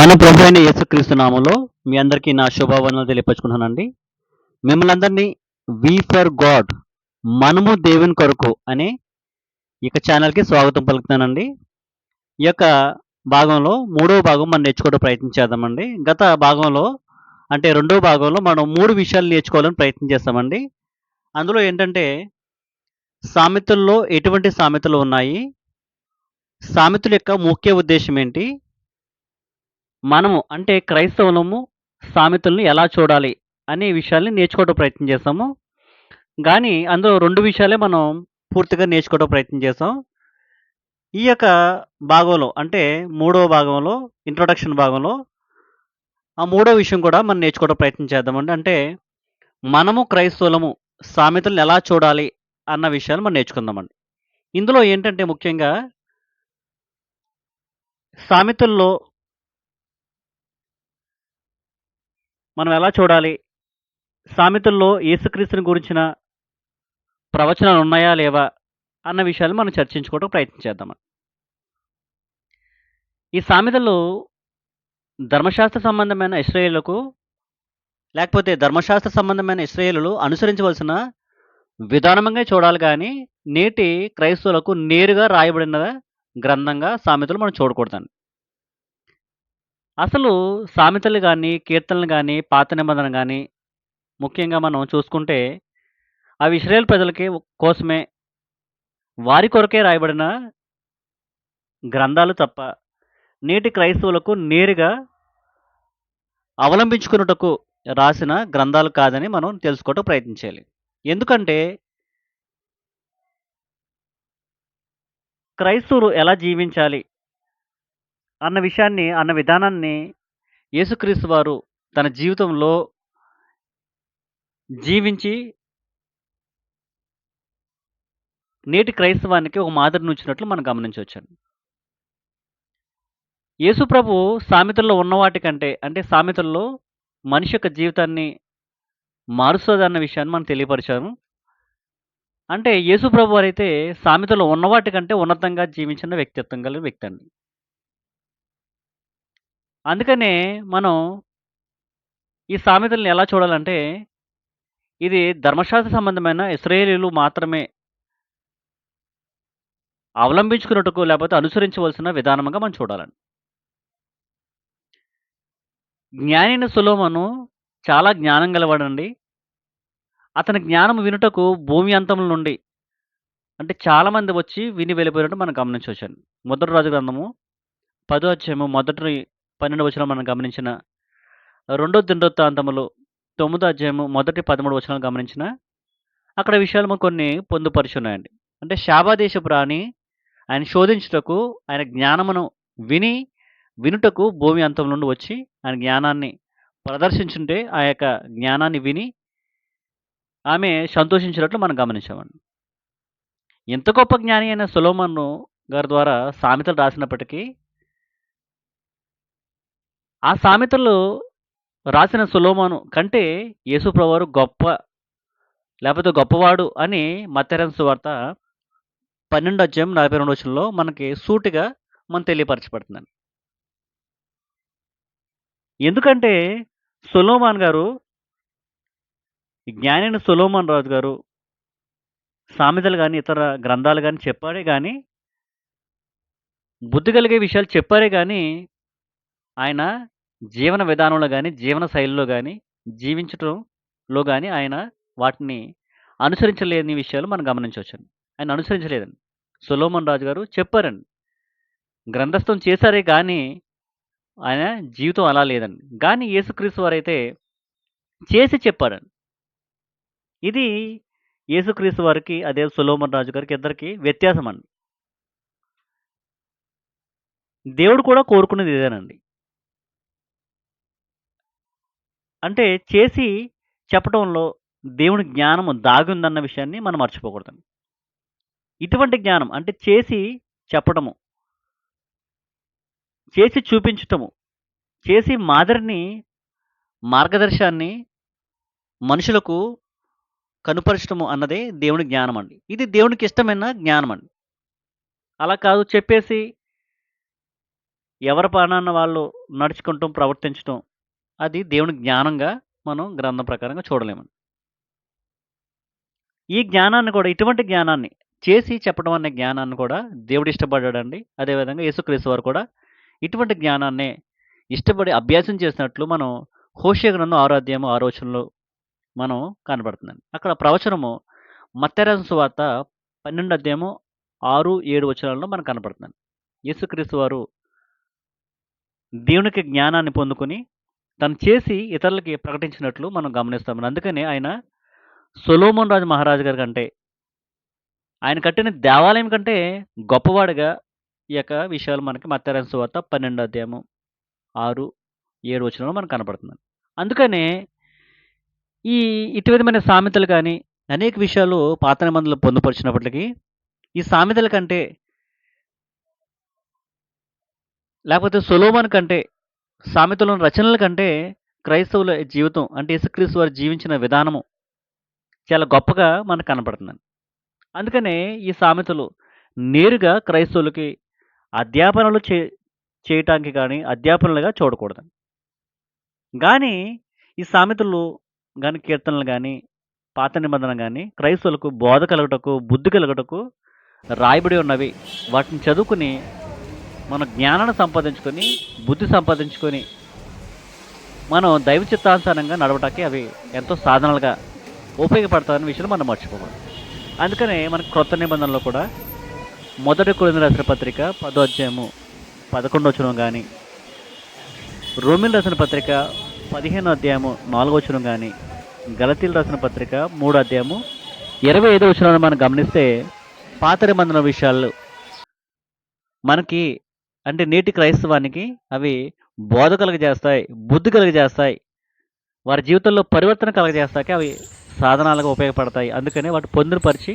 మన ప్రభు అయిన యేసుక్రీస్తు నామంలో మీ అందరికీ నా శుభవందనాలు తెలియపరుచుకుంటున్నానండి. మిమ్మల్ని అందరినీ వి ఫర్ గాడ్ మనము దేవుని కొరకు అనే ఛానల్‌కి స్వాగతం పలుకుతున్నానండి. ఈ యొక్క భాగంలో మూడవ భాగం మనం నేర్చుకోవడం ప్రయత్నం చేద్దామండి. గత భాగంలో అంటే రెండో భాగంలో మనం 3 విషయాలు నేర్చుకోవాలని ప్రయత్నం చేస్తామండి. అందులో ఏంటంటే సామెతల్లో ఎటువంటి సామెతలు ఉన్నాయి? సామెతల యొక్క ముఖ్య ఉద్దేశ్యం ఏంటి? మనము అంటే క్రైస్తవులము సామెతలను ఎలా చూడాలి అనే విషయాల్ని నేర్చుకోవడం ప్రయత్నం చేస్తాము. గానీ అందులో 2 విషయాలే మనం పూర్తిగా నేర్చుకోవడం ప్రయత్నం చేసాం. ఈ యొక్క భాగంలో అంటే మూడవ భాగంలో ఇంట్రొడక్షన్ భాగంలో ఆ మూడో విషయం కూడా మనం నేర్చుకోవడం ప్రయత్నం చేద్దామండి. అంటే మనము క్రైస్తవులము సామెతలను ఎలా చూడాలి అన్న విషయాలు మనం నేర్చుకుందామండి. ఇందులో ఏంటంటే ముఖ్యంగా సామెతల్లో మనం ఎలా చూడాలి? సామెతల్లో యేసుక్రీస్తుని గురించిన ప్రవచనాలు ఉన్నాయా? లేవా? అన్న విషయాలు మనం చర్చించుకోవడం ప్రయత్నం చేద్దామండి. ఈ సామెతలు ధర్మశాస్త్ర సంబంధమైన ఇశ్రాయేలులకు లేకపోతే ధర్మశాస్త్ర సంబంధమైన ఇశ్రాయేలులు అనుసరించవలసిన విధానంగా చూడాలి గానీ, నేటి క్రైస్తవులకు నేరుగా రాయబడిన గ్రంథంగా సామెతలు మనం చూడకూడదండి. అసలు సామెతలు గాని, కీర్తనలు గాని, పాత నిబంధన గాని ముఖ్యంగా మనం చూసుకుంటే అవి ఇశ్రాయేలు ప్రజలకి కోసమే వారి కొరకే రాయబడిన గ్రంథాలు తప్ప, నేటి క్రైస్తవులకు నేరుగా అవలంబించుకొనుటకు రాసిన గ్రంథాలు కాదని మనం తెలుసుకోవటం ప్రయత్నించాలి. ఎందుకంటే క్రైస్తవులు ఎలా జీవించాలి అన్న విధానాన్ని యేసుక్రీస్తు వారు తన జీవితంలో జీవించి నేటి క్రైస్తవానికి ఒక మాదిరిని ఉంచినట్లు మనం గమనించవచ్చండి. యేసు ప్రభు సామెతల్లో ఉన్న వాటికంటే అంటే సామెతల్లో మనిషి యొక్క జీవితాన్ని మారుస్తదన్న విషయాన్ని మనం తెలియపరిచాను. అంటే యేసు ప్రభు వారైతే సామెతల్లో ఉన్న వాటికంటే ఉన్నతంగా జీవించిన వ్యక్తిత్వం కలిగిన వ్యక్తి అండి. అందుకనే మనం ఈ సామెతల్ని ఎలా చూడాలంటే, ఇది ధర్మశాస్త్ర సంబంధమైన ఇశ్రాయేలీయులు మాత్రమే అవలంబించుకున్నట్టుకు లేకపోతే అనుసరించవలసిన విధానంగా మనం చూడాలండి. జ్ఞాని అయిన సొలొమోను చాలా జ్ఞానం గలవాడండి. అతని జ్ఞానం వినుటకు భూమి అంతముల నుండి అంటే చాలామంది వచ్చి విని వెళ్ళిపోయినట్టు మనం గమనించవచ్చండి. మొదటి రాజు గ్రంథము 10 అధ్యాయము మొదటి 12 వచనం మనం గమనించిన, రెండో దినవృత్తాంతములు 9 అధ్యాయము మొదటి 13 వచనాలు గమనించిన, అక్కడ విషయాలు మనకు కొన్ని పొందుపరిచున్నాయండి. అంటే షాబా దేశపు రాణి ఆయన శోధించుటకు ఆయన జ్ఞానమును విని వినుటకు భూమి అంతం నుండి వచ్చి ఆయన జ్ఞానాన్ని ప్రదర్శించుంటే ఆ యొక్క జ్ఞానాన్ని విని ఆమె సంతోషించినట్లు మనం గమనించామండి. ఎంత గొప్ప జ్ఞాని అయిన సొలొమోను గారి ద్వారా సామెతలు రాసినప్పటికీ, ఆ సామెతలు రాసిన సొలొమోను కంటే యేసు ప్రభువారు గొప్ప లేకపోతే గొప్పవాడు అని మత్తయి సువార్త 12 అధ్యాయం 42 వచనంలో మనకి సూటిగా మనకు తెలియపరచబడుతుందండి. ఎందుకంటే సొలొమోన్ గారు ఈ జ్ఞాని అయిన సొలొమోన్ రాజు గారు సామెతలు గాని, ఇతర గ్రంథాలు గాని చెప్పాడే గాని, బుద్ధి కలిగే విషయాలు చెప్పారే గాని, ఆయన జీవన విధానంలో గాని, జీవన శైలిలో గాని, జీవించటంలో గాని ఆయన వాటిని అనుసరించలేని విషయాలు మనం గమనించవచ్చండి. ఆయన అనుసరించలేదండి. సొలొమోన్ రాజు గారు చెప్పారండి. గ్రంథస్థం చేశారే గాని, ఆయన జీవితం అలా లేదండి. గానీ యేసుక్రీస్తు వారైతే చేసి చెప్పాడండి. ఇది యేసుక్రీస్తు వారికి, అదే సొలొమోన్ రాజు గారికి ఇద్దరికీ వ్యత్యాసమండి. దేవుడు కూడా కోరుకునేది ఇదేనండి. అంటే చేసి చెప్పటంలో దేవుని జ్ఞానము దాగుందన్న విషయాన్ని మనం మర్చిపోకూడదండి. ఇటువంటి జ్ఞానం అంటే చేసి చెప్పడము, చేసి చూపించటము, చేసి మాదిరిని, మార్గదర్శనాన్ని మనుషులకు కనుపరచటము అన్నదే దేవుని జ్ఞానమండి. ఇది దేవునికి ఇష్టమైన జ్ఞానమండి. అలా కాదు చెప్పేసి ఎవరి పనాన వాళ్ళు నడుచుకుంటూ ప్రవర్తించటం అది దేవుని జ్ఞానంగా మనం గ్రంథం ప్రకారంగా చూడలేము. ఈ జ్ఞానాన్ని కూడా ఇటువంటి జ్ఞానాన్ని చేసి చెప్పడం అనే జ్ఞానాన్ని కూడా దేవుడు ఇష్టపడ్డాడండి. అదేవిధంగా యేసుక్రీస్తు వారు కూడా ఇటువంటి జ్ఞానాన్నే ఇష్టపడి అభ్యాసం చేసినట్లు మనం హోషేయ గ్రంథం 6 అధ్యాయం 6 వచనంలో మనం కనబడుతుందండి. అక్కడ ప్రవచనము మత్తయి రాసిన సువార్త 12 అధ్యాయము 6, 7 వచనాల్లో మనకు కనపడుతుందండి. యేసుక్రీస్తు వారు దేవునికి జ్ఞానాన్ని పొందుకొని తను చేసి ఇతరులకి ప్రకటించినట్లు మనం గమనిస్తామండి. అందుకనే ఆయన సొలొమోన్ రాజు మహారాజు గారి కంటే, ఆయన కట్టిన దేవాలయం కంటే గొప్పవాడుగా ఈ యొక్క విషయాలు మనకి మత్తయి రాసిన సువార్త 12 అధ్యాయము 6, 7 వచనంలో మనకు కనపడుతుందండి. అందుకనే ఈ ఇటు విధమైన సామెతలు కానీ, అనేక విషయాలు పాత నిబంధనలో పొందుపరిచినప్పటికీ, ఈ సామెతల కంటే, లేకపోతే సొలొమోను కంటే, సామెతలోని రచనల కంటే క్రైస్తవుల జీవితం అంటే యేసుక్రీస్తు వారు జీవించిన విధానము చాలా గొప్పగా మనకు కనపడుతుందండి. అందుకనే ఈ సామెతలు నేరుగా క్రైస్తవులకి అధ్యాపనలు చేయటానికి కానీ, అధ్యాపనలుగా చూడకూడదండి. గానీ ఈ సామెతలు గాని, కీర్తనలు గాని, పాత నిబంధన గాని క్రైస్తవులకు బోధ కలుగుటకు, బుద్ధి కలుగుటకు రాయబడి ఉన్నవి. వాటిని చదువుకొని మన జ్ఞానాన్ని సంపాదించుకొని, బుద్ధి సంపాదించుకొని, మనం దైవ చిత్తానుసారంగా నడవటానికి అవి ఎంతో సాధనాలుగా ఉపయోగపడతాయనే విషయాన్ని మనం మర్చిపోకూడదు. అందుకనే మనకు క్రొత్త నిబంధనలో కూడా మొదటి కొరింథీయులకు రాసిన పత్రిక 10వ అధ్యాయము 11వ వచనం గాని, రోమీయులకు రాసిన పత్రిక 15వ అధ్యాయము 4వ వచనం గాని, గలతీయులకు రాసిన పత్రిక 3వ అధ్యాయము 25వ వచనాన్ని మనం గమనిస్తే పాత నిబంధన విషయాలు మనకి అంటే నేటి క్రైస్తవానికి అవి బోధ కలుగజేస్తాయి, బుద్ధి కలుగజేస్తాయి, వారి జీవితంలో పరివర్తన కలుగజేస్తాయి, అవి సాధనాలుగా ఉపయోగపడతాయి. అందుకనే వాటి పొందుపరిచి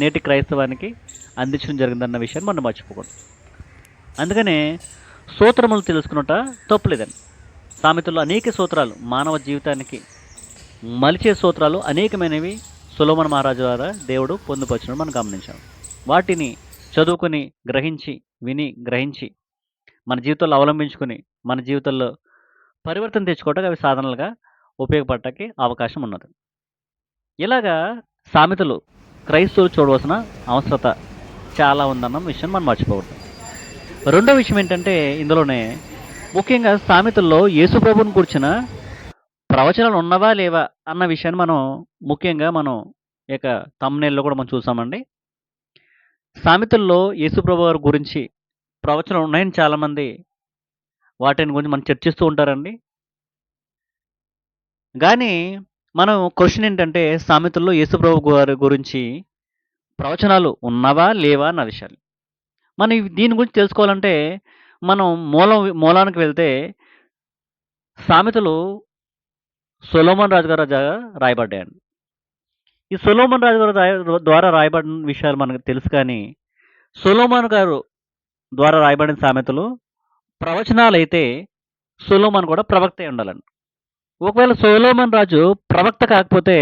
నేటి క్రైస్తవానికి అందించడం జరిగిందన్న విషయాన్ని మనం మర్చిపోకూడదు. అందుకనే సూత్రములు తెలుసుకున్నట తప్పులేదండి. సామెతల్లో అనేక సూత్రాలు మానవ జీవితానికి మలిచే సూత్రాలు అనేకమైనవి సొలొమోను మహారాజు ద్వారా దేవుడు పొందుపరచడం మనం గమనించాం. వాటిని చదువుకొని గ్రహించి మన జీవితంలో అవలంబించుకొని మన జీవితంలో పరివర్తన తెచ్చుకోవడానికి అవి సాధనలుగా ఉపయోగపడటానికి అవకాశం ఉన్నది. ఇలాగా సామెతలు క్రైస్తవులు చూడవలసిన అవసరత చాలా ఉందన్న విషయం మనం మర్చిపోవద్దు. రెండో విషయం ఏంటంటే ఇందులోనే ముఖ్యంగా సామెతల్లో యేసుప్రభుని గురించిన ప్రవచనాలు ఉన్నవా లేవా అన్న విషయాన్ని మనం ముఖ్యంగా మనం ఇక థంబ్‌నెయిల్‌లో కూడా మనం చూసామండి. సామెతల్లో యేసుప్రభు వారి గురించి ప్రవచనాలు ఉన్నాయని చాలామంది వాటిని గురించి మనం చర్చిస్తూ ఉంటారండి. గానీ మనం క్వెషన్ ఏంటంటే సామెతల్లో యేసుప్రభు వారి గురించి ప్రవచనాలు ఉన్నవా లేవా అన్న విషయాలు. మనం దీని గురించి తెలుసుకోవాలంటే మనం మూలానికి వెళ్తే సామెతలు సొలొమోను రాజు గారు రాయబడ్డాయండి. ఈ సొలొమోను రాజు గారు ద్వారా రాయబడిన విషయాలు మనకు తెలుసు కానీ, సొలొమోను గారు ద్వారా రాయబడిన సామెతలు ప్రవచనాలైతే సొలొమోను కూడా ప్రవక్త అయి ఉండాలండి. ఒకవేళ సొలొమోను రాజు ప్రవక్త కాకపోతే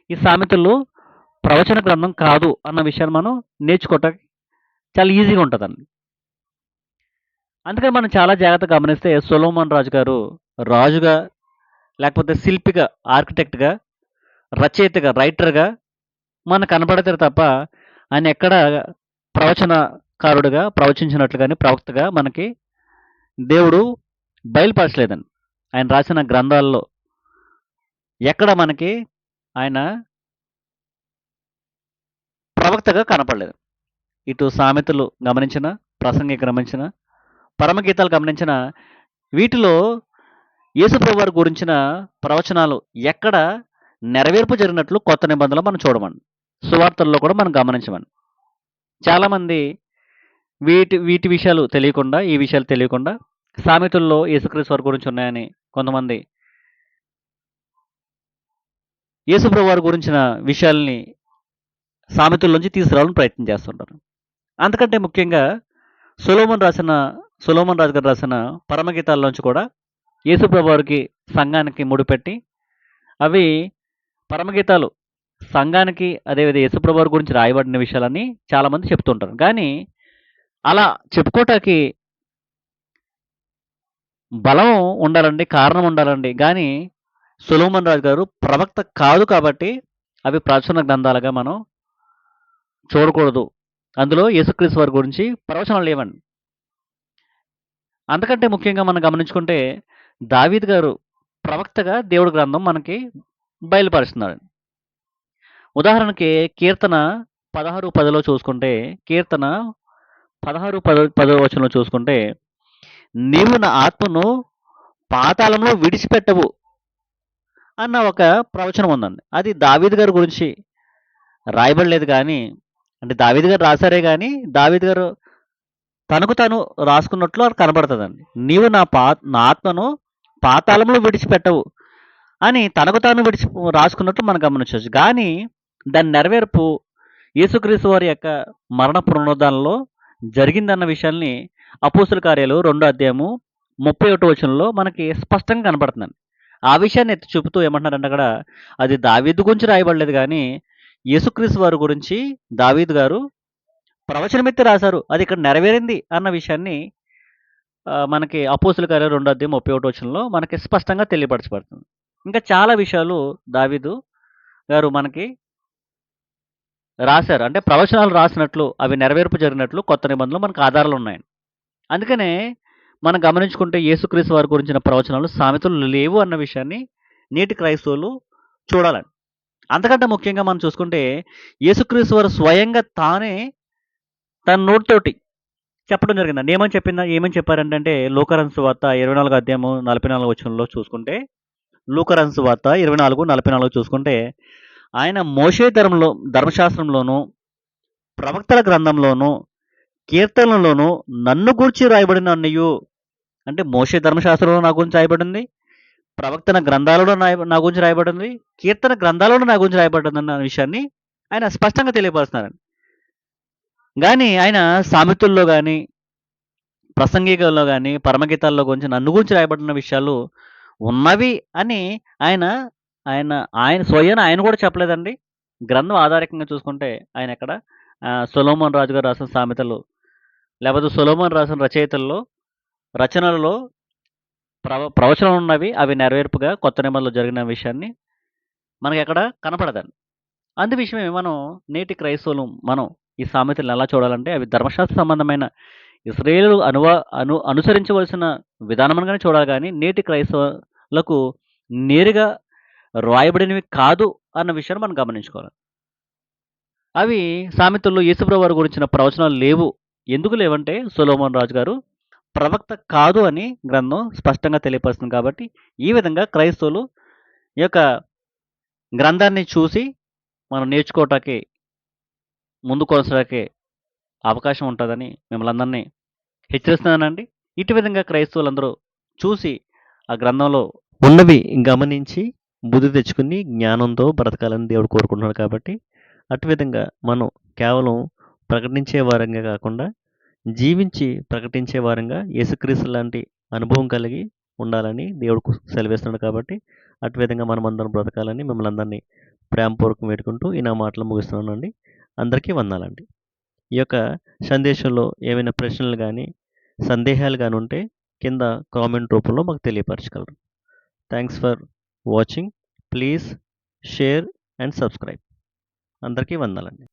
ఈ సామెతలు ప్రవచన గ్రంథం కాదు అన్న విషయాన్ని మనం నేర్చుకోవటానికి చాలా ఈజీగా ఉంటదండి. అందుకని మనం చాలా జాగ్రత్తగా గమనిస్తే సొలొమోను రాజు గారు రాజుగా, లేకపోతే శిల్పిగా, ఆర్కిటెక్ట్‌గా, రచయితగా, రైటర్‌గా మనకు కనపడతారు తప్ప ఆయన ఎక్కడ ప్రవచనకారుడుగా ప్రవచించినట్లు గాని, ప్రవక్తగా మనకి దేవుడు బయలుపరచలేదండి. ఆయన రాసిన గ్రంథాల్లో ఎక్కడ మనకి ఆయన ప్రవక్తగా కనపడలేదు. ఇటు సామెతలు గమనించిన, ప్రసంగి గమనించిన, పరమగీతాలు గమనించిన వీటిలో యేసుప్రభు వారి గురించిన ప్రవచనాలు ఎక్కడ నెరవేర్పు జరిగినట్లు కొత్త నిబంధనలో మనం చూడమండి. సువార్తల్లో కూడా మనం గమనించమండి. చాలామంది వీటి విషయాలు తెలియకుండా, ఈ విషయాలు తెలియకుండా సామెతల్లో యేసుక్రీస్తు వారి గురించి ఉన్నాయని కొంతమంది యేసుప్రభు వారి గురించిన విషయాల్ని సామెతల్లోంచి తీసుకురావాలని ప్రయత్నం చేస్తుంటారు. అంతకంటే ముఖ్యంగా సొలొమోను రాజు గారు రాసిన పరమగీతాల్లోంచి కూడా యేసుప్రభు వారికి సంఘానికి ముడిపెట్టి అవి పరమగీతాలు సంఘానికి అదేవిధంగా యేసుప్రభు వారి గురించి రాయబడిన విషయాలని చాలామంది చెప్తుంటారు. కానీ అలా చెప్పుకోవటానికి బలం ఉండాలండి. కారణం ఉండాలండి. గానీ సొలొమోన్ రాజు గారు ప్రవక్త కాదు కాబట్టి అవి ప్రవచన గ్రంథాలుగా మనం చూడకూడదు. అందులో యేసుక్రీస్తు వారి గురించి ప్రవచనాలు లేవండి. అంతకంటే ముఖ్యంగా మనం గమనించుకుంటే దావీదు గారు ప్రవక్తగా దేవుడి గ్రంథం మనకి బయలుపరుస్తున్నాడు. ఉదాహరణకి కీర్తన 16:10లో చూసుకుంటే కీర్తన 16:10 వచనంలో చూసుకుంటే నీవు నా ఆత్మను పాతాళంలో విడిచిపెట్టవు అన్న ఒక ప్రవచనం ఉందండి. అది దావీదు గారి గురించి రాయబడలేదు గానీ అంటే దావీదు గారు రాసారే గానీ దావీదు గారు తనకు తాను రాసుకున్నట్లు అది కనబడతదండి. నీవు నా ఆత్మను పాతాళంలో విడిచిపెట్టవు అని తనకు తాను రాసుకున్నట్లు మనం గమనించొచ్చు. గానీ దాని నెరవేర్పు యేసుక్రీస్తు వారి యొక్క మరణ పునరుద్ధానంలో జరిగిందన్న విషయాన్ని అపోస్తుల కార్యాలు 2 అధ్యాయము 31 వచనంలో మనకి స్పష్టంగా కనపడుతుందండి. ఆ విషయాన్ని ఎత్తి చూపుతూ ఏమంటున్నారంటే అక్కడ అది దావీదు గురించి రాయబడలేదు గానీ యేసుక్రీస్తు వారి గురించి దావీదు గారు ప్రవచనమెత్తి రాశారు. అది ఇక్కడ నెరవేరింది అన్న విషయాన్ని మనకి అపోస్తుల కార్యాలు 2 అధ్యాయం 31 వచనంలో మనకి స్పష్టంగా తెలియపరచబడుతుంది. ఇంకా చాలా విషయాలు దావీదు గారు మనకి రాశారు. అంటే ప్రవచనాలు రాసినట్లు, అవి నెరవేర్పు జరిగినట్లు కొత్త నిబంధనలో మనకు ఆధారాలున్నాయండి. అందుకనే మనం గమనించుకుంటే యేసుక్రీస్తు వారి గురించిన ప్రవచనాలు సామెతలు లేవు అన్న విషయాన్ని నేటి క్రైస్తవులు చూడాలండి. అంతకంటే ముఖ్యంగా మనం చూసుకుంటే యేసుక్రీస్తు వారు స్వయంగా తానే తన నోటితోటి చెప్పడం జరిగిందండి. ఏమని చెప్పారంటే లూకాసు సువార్త 24 అధ్యాయము 44 వచనంలో చూసుకుంటే లూకాసు సువార్త 24:44 చూసుకుంటే ఆయన మోషే ధర్మశాస్త్రంలోను ప్రవక్తల గ్రంథంలోను కీర్తనలోను నన్ను గూర్చి రాయబడిన అన్నయు అంటే మోషే ధర్మశాస్త్రంలో నా గురించి రాయబడింది, ప్రవక్తన గ్రంథాలలో నా గురించి రాయబడింది, కీర్తన గ్రంథాలలో నా గురించి రాయబడింది అన్న విషయాన్ని ఆయన స్పష్టంగా తెలియపరుస్తున్నారండి. కానీ ఆయన సామెతల్లో కానీ ప్రసంగికల్లో గాని, పరమగీతాల్లో గురించి నన్ను గురించి రాయబడిన విషయాలు ఉన్నవి అని ఆయన, ఆయన, ఆయన స్వయాన ఆయన కూడా చెప్పలేదండి. గ్రంథం ఆధారికంగా చూసుకుంటే ఆయన ఎక్కడ సొలొమోన్ రాజు గారు రాసిన సామెతలు, లేకపోతే సొలొమోన్ రాసిన రచనలలో ప్రవచనాలు ఉన్నవి. అవి నెరవేర్పుగా కొత్త నిబంధనలో జరిగిన విషయాన్ని మనకెక్కడ కనపడదండి. అందు విషయమే మనం నేటి క్రైస్తవులు మనం ఈ సామెతలను ఎలా చూడాలంటే అవి ధర్మశాస్త్ర సంబంధమైన ఇశ్రాయేలు అనుసరించవలసిన విధానమనగానే చూడాలి గానీ, నేటి క్రైస్తవులకు నేరుగా రాయబడినవి కాదు అన్న విషయాన్ని మనం గమనించుకోవాలి. అవి సామెతల్లో యేసుప్రభు వారి గురించిన ప్రవచనాలు లేవు. ఎందుకు లేవంటే సొలొమోన్ రాజు గారు ప్రవక్త కాదు అని గ్రంథం స్పష్టంగా తెలియపరుస్తుంది కాబట్టి, ఈ విధంగా క్రైస్తవులు ఈ యొక్క గ్రంథాన్ని చూసి మనం నేర్చుకోవటానికి, ముందు కొనసాగడానికి అవకాశం ఉంటదని మిమ్మల్ని అందరినీ హెచ్చరిస్తున్నానండి. ఇటు విధంగా క్రైస్తవులందరూ చూసి ఆ గ్రంథంలో ఉన్నవి గమనించి బుద్ధి తెచ్చుకుని జ్ఞానంతో బ్రతకాలని దేవుడు కోరుకుంటున్నాడు కాబట్టి అటు విధంగా మనం కేవలం ప్రకటించే వారంగా కాకుండా జీవించి ప్రకటించే వారంగా యేసుక్రీస్తు లాంటి అనుభవం కలిగి ఉండాలని దేవుడు సెలవిస్తున్నాడు కాబట్టి అటు విధంగా మనం అందరం బ్రతకాలని మిమ్మల్ని అందరినీ ప్రేమపూర్వకం పెట్టుకుంటూ ఈ నా మాటలు ముగిస్తున్నానండి. అందరికీ వందనాలండి. ఈ యొక్క సందేశంలో ఏమైనా ప్రశ్నలు కానీ సందేహాలు కానీ ఉంటే కింద కామెంట్ రూపంలో మాకు తెలియపరచగలరు. Thanks for watching. Please share and subscribe. అందరికీ వందనాలండి.